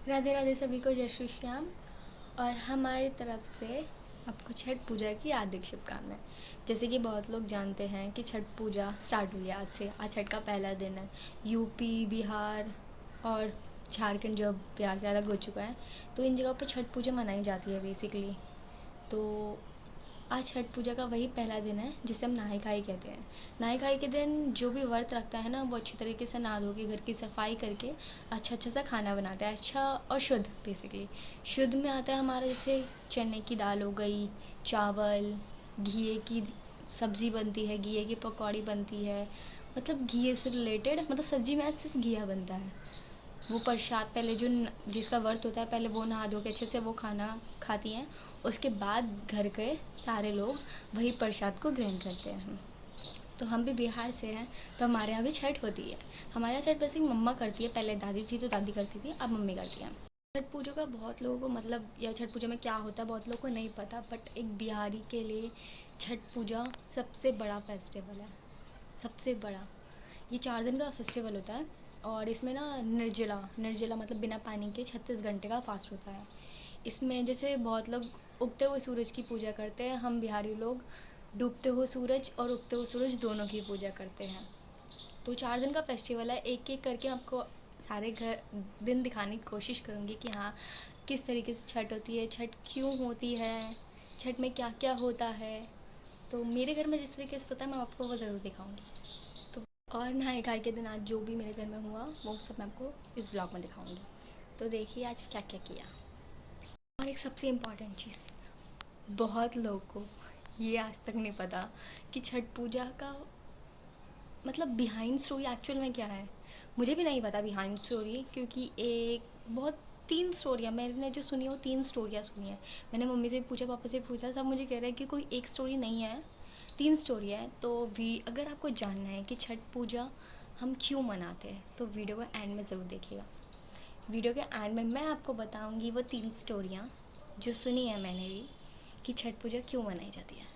राधे राधे सभी को, जय श्री श्याम। और हमारी तरफ से आपको छठ पूजा की हार्दिक शुभकामनाएं। जैसे कि बहुत लोग जानते हैं कि छठ पूजा स्टार्ट हुई है आज से। आज छठ का पहला दिन है। यूपी, बिहार और झारखंड जो बिहार से अलग हो चुका है, तो इन जगहों पर छठ पूजा मनाई जाती है बेसिकली। तो आज छठ पूजा का वही पहला दिन है जिसे हम नहाई खाई कहते हैं। नहाई खाई के दिन जो भी व्रत रखता है ना, वो अच्छी तरीके से नहा धो के घर की सफाई करके अच्छा सा खाना बनाता है, अच्छा और शुद्ध। बेसिकली शुद्ध में आता है हमारा, जैसे चने की दाल हो गई, चावल, घी की सब्ज़ी बनती है, घी की पकौड़ी बनती है। मतलब घी से रिलेटेड, मतलब सब्जी में आज सिर्फ घिया बनता है। वो प्रसाद पहले जो जिसका व्रत होता है, पहले वो नहा धो के अच्छे से वो खाना खाती हैं। उसके बाद घर के सारे लोग वही प्रसाद को ग्रहण करते हैं। तो हम भी बिहार से हैं, तो हमारे यहाँ भी छठ होती है। हमारे यहाँ छठ वैसे मम्मा करती है, पहले दादी थी तो दादी करती थी, अब मम्मी करती है। छठ पूजा का बहुत लोगों को मतलब, या छठ पूजा में क्या होता है बहुत लोगों को नहीं पता, बट एक बिहारी के लिए छठ पूजा सबसे बड़ा फेस्टिवल है। सबसे बड़ा ये 4 दिन का फेस्टिवल होता है। और इसमें ना निर्जला निर्जला मतलब बिना पानी के 36 घंटे का फास्ट होता है। इसमें जैसे बहुत लोग उगते हुए सूरज की पूजा करते हैं, हम बिहारी लोग डूबते हुए सूरज और उगते हुए सूरज दोनों की पूजा करते हैं। तो 4 दिन का फेस्टिवल है। एक एक करके आपको सारे घर दिन दिखाने की कोशिश करूँगी कि हाँ, किस तरीके से छठ होती है, छठ क्यों होती है, छठ में क्या क्या होता है। तो मेरे घर में जिस तरीके से होता है मैं आपको वो ज़रूर दिखाऊंगी। तो और नहाए खाए के दिन आज जो भी मेरे घर में हुआ वो सब मैं आपको इस ब्लॉग में दिखाऊंगी। तो देखिए आज क्या क्या किया। और एक सबसे इम्पॉर्टेंट चीज़, बहुत लोगों को ये आज तक नहीं पता कि छठ पूजा का मतलब बिहाइंड स्टोरी एक्चुअल में क्या है। मुझे भी नहीं पता बिहाइंड स्टोरी, क्योंकि एक बहुत 3 स्टोरियाँ मैंने जो सुनी है वो 3 स्टोरियाँ सुनी है। मैंने मम्मी से भी पूछा, पापा से भी पूछा, सब मुझे कह रहे हैं कि कोई एक स्टोरी नहीं है, 3 स्टोरी है। तो भी अगर आपको जानना है कि छठ पूजा हम क्यों मनाते हैं तो वीडियो को एंड में ज़रूर देखिएगा। वीडियो के एंड में मैं आपको बताऊंगी वो 3 स्टोरियाँ जो सुनी है मैंने भी, कि छठ पूजा क्यों मनाई जाती है।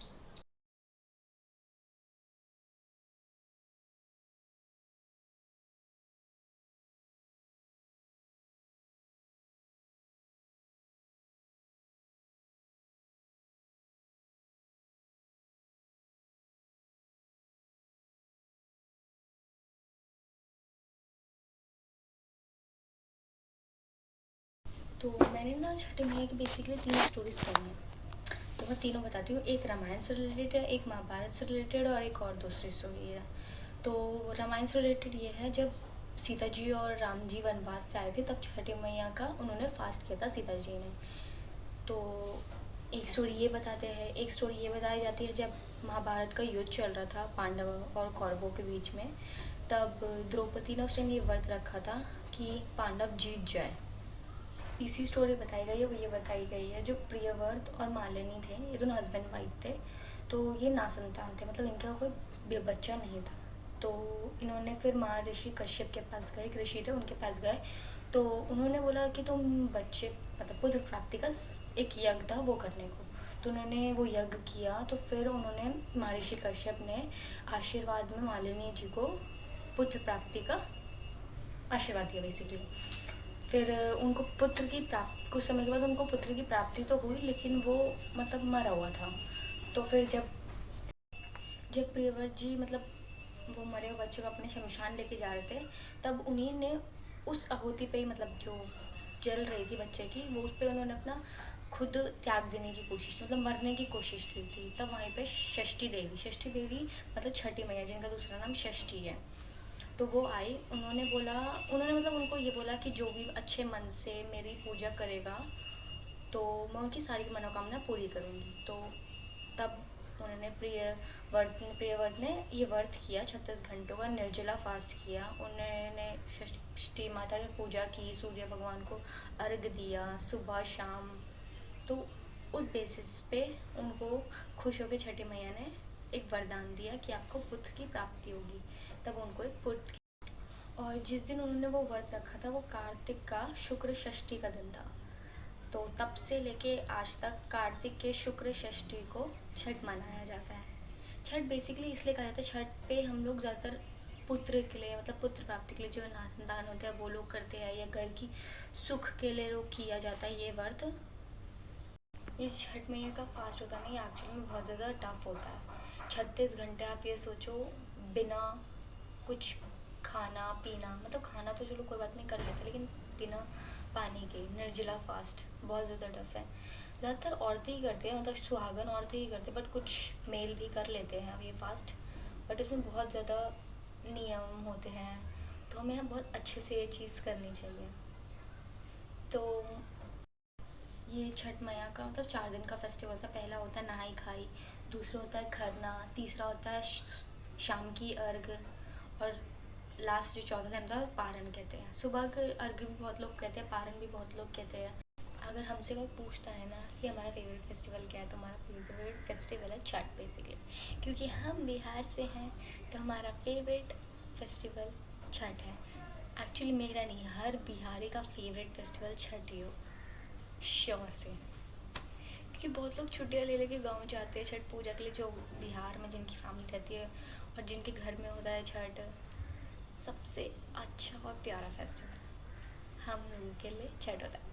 तो मैंने ना छठे महीने की बेसिकली 3 स्टोरी सुनी है, तो मैं तीनों बताती हूँ। एक रामायण से रिलेटेड है, एक महाभारत से रिलेटेड और एक और दूसरी स्टोरी है। तो रामायण से रिलेटेड ये है, जब सीता जी और राम जी वनवास से आए थे तब छठी मैया का उन्होंने फास्ट किया था सीता जी ने। तो एक स्टोरी ये बताते हैं। एक स्टोरी ये बताई जाती है, जब महाभारत का युद्ध चल रहा था पांडवों और कौरवों के बीच में, तब द्रौपदी ने उस टाइम ये व्रत रखा था कि पांडव जीत जाए। तीसरी स्टोरी बताई गई है वो ये बताई गई है, जो प्रियव्रत और मालिनी थे, ये दोनों हस्बैंड वाइफ थे। तो ये नासंतान थे, मतलब इनका कोई बच्चा नहीं था। तो इन्होंने फिर महर्षि कश्यप के पास गए, एक ऋषि थे उनके पास गए। तो उन्होंने बोला कि तुम बच्चे मतलब पुत्र प्राप्ति का एक यज्ञ था वो करने को। तो उन्होंने वो यज्ञ किया। तो फिर उन्होंने महर्षि कश्यप ने आशीर्वाद में मालिनी जी को पुत्र प्राप्ति का आशीर्वाद दिया बेसिकली। फिर उनको पुत्र की प्राप्ति, कुछ समय के बाद उनको पुत्र की प्राप्ति तो हुई, लेकिन वो मतलब मरा हुआ था। तो फिर जब प्रियव्रत जी मतलब वो मरे हुए बच्चे को अपने शमशान लेके जा रहे थे, तब उन्हीं ने उस आहुति पे ही मतलब जो जल रही थी बच्चे की, वो उस पर उन्होंने अपना खुद त्याग देने की कोशिश की, मतलब मरने की कोशिश की थी। तब वहीं पे षष्ठी देवी मतलब छठी मैया, जिनका दूसरा नाम षष्ठी है, तो वो आई। उन्होंने मतलब उनको ये बोला कि जो भी अच्छे मन से मेरी पूजा करेगा तो मैं उनकी सारी मनोकामना पूरी करूँगी। तो तब उन्होंने प्रियव्रत ने ये व्रत किया, 36 घंटों का निर्जला फास्ट किया। उन्होंने षष्ठी माता की पूजा की, सूर्य भगवान को अर्घ दिया सुबह शाम। तो उस बेसिस पे उनको खुश होकर छठी मैया ने एक वरदान दिया कि आपको पुत्र की प्राप्ति होगी। तब उनको एक पुत्र, और जिस दिन उन्होंने वो व्रत रखा था वो कार्तिक का शुक्र षष्ठी का दिन था। तो तब से लेके आज तक कार्तिक के शुक्र षष्ठी को छठ मनाया जाता है। छठ बेसिकली इसलिए कहा जाता है, छठ पे हम लोग ज़्यादातर पुत्र के लिए, मतलब पुत्र प्राप्ति के लिए जो नासंतान होते हैं वो लोग करते हैं, या घर की सुख के लिए लोग किया जाता है ये व्रत। ये छठ मैया का फास्ट होता है ना, ये एक्चुअली में बहुत ज़्यादा टफ होता है। 36 घंटे आप ये सोचो बिना कुछ खाना पीना, मतलब खाना तो चलो कोई बात नहीं कर लेते, लेकिन बिना पानी के निर्जला फास्ट बहुत ज़्यादा टफ है। ज़्यादातर औरतें ही करते हैं, मतलब सुहागन औरतें ही करते हैं, बट कुछ मेल भी कर लेते हैं ये फास्ट। बट इसमें बहुत ज़्यादा नियम होते हैं, तो हमें बहुत अच्छे से ये चीज़ करनी चाहिए। तो ये छठ मैया का मतलब 4 दिन का फेस्टिवल था। पहला होता है नहाई खाई, दूसरा होता है खरना, तीसरा होता है शाम की अर्घ, और लास्ट जो चौथा दिन था पारण कहते हैं। सुबह के अर्घ भी बहुत लोग कहते हैं, पारण भी बहुत लोग कहते हैं। अगर हमसे कोई पूछता है ना कि हमारा फेवरेट फेस्टिवल क्या है, तो हमारा फेवरेट फेस्टिवल है छठ बेसिकली, क्योंकि हम बिहार से हैं, तो हमारा फेवरेट फेस्टिवल छठ है। एक्चुअली मेरा नहीं, हर बिहारी का फेवरेट फेस्टिवल छठ ही हो, श्योर से। क्योंकि बहुत लोग छुट्टियाँ ले लेके गाँव जाते हैं छठ पूजा के लिए, जो बिहार में जिनकी फैमिली रहती है और जिनके घर में होता है छठ। सबसे अच्छा और प्यारा फेस्टिवल हम लोगों के लिए छठ होता है।